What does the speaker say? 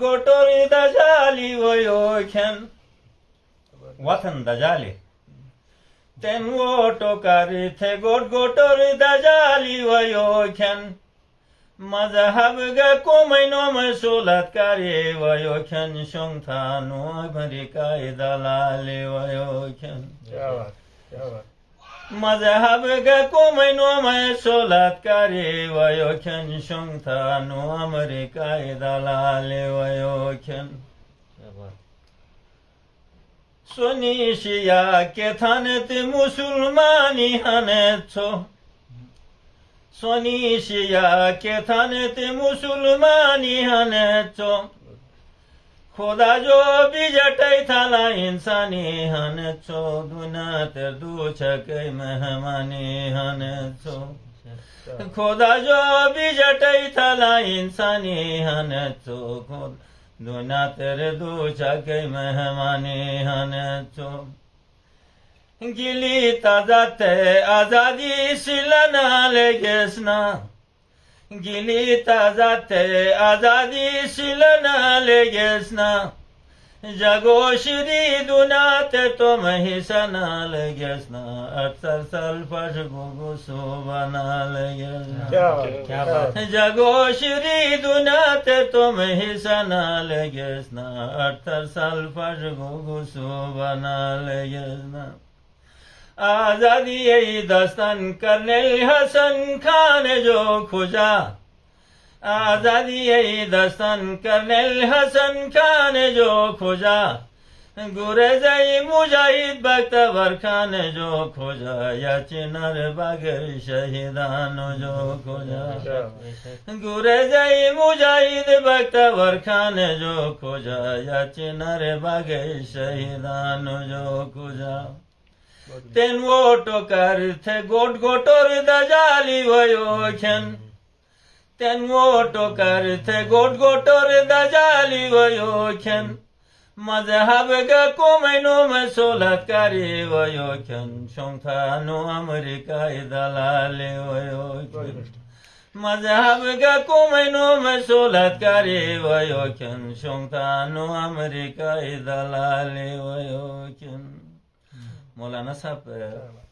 gotor dajali voyoken Watan dajali Ten voto karithe gotor dajali voyoken Mazhabga komayno masulat kari voyoken Shongthanu Amerikai dalali voyoken Mazhabga komayno masulat kari voyoken Shongthanu Amerikai dalali voyoken Soni şiya kethanet musulmani hanetso Soni şiya kethanet musulmani hanetso Khoda jo bijatai thala insani hanetso Duna ter du chakai mehmani hanetso Khoda jo bijatai thala insani hanetso Duna ter du chakai mehmani hanetso Gili tazate azadi silana legesna Gili tazate azadi silana legesna Jago shri dunate tom hisana legesna Atsar sal pash gugu subana legesna Jago shri dunate tom hisana legesna Atsar sal pash gugu subana legesna आजादी यही दास्तान करने हसन खान जो खोजा आजादी यही दास्तान करने हसन खान जो खोजा गुरेज़ई मुजाहिद बख्तवर खान जो खोजा या चिनार बागर शहीदान जो खोजा गुरेज़ई मुजाहिद बख्तवर खान जो खोजा या चिनार बागर शहीदान जो खोजा Ten voto karthe gotor dajali voyoken Ten voto karthe gotor dajali voyoken Mazhabga komayno masulat kari voyoken Shongthanu Amerikai dalali voyoken Mazhabga komayno masulat kari voyoken Shongthanu Amerikai dalali voyoken मौलाना साहब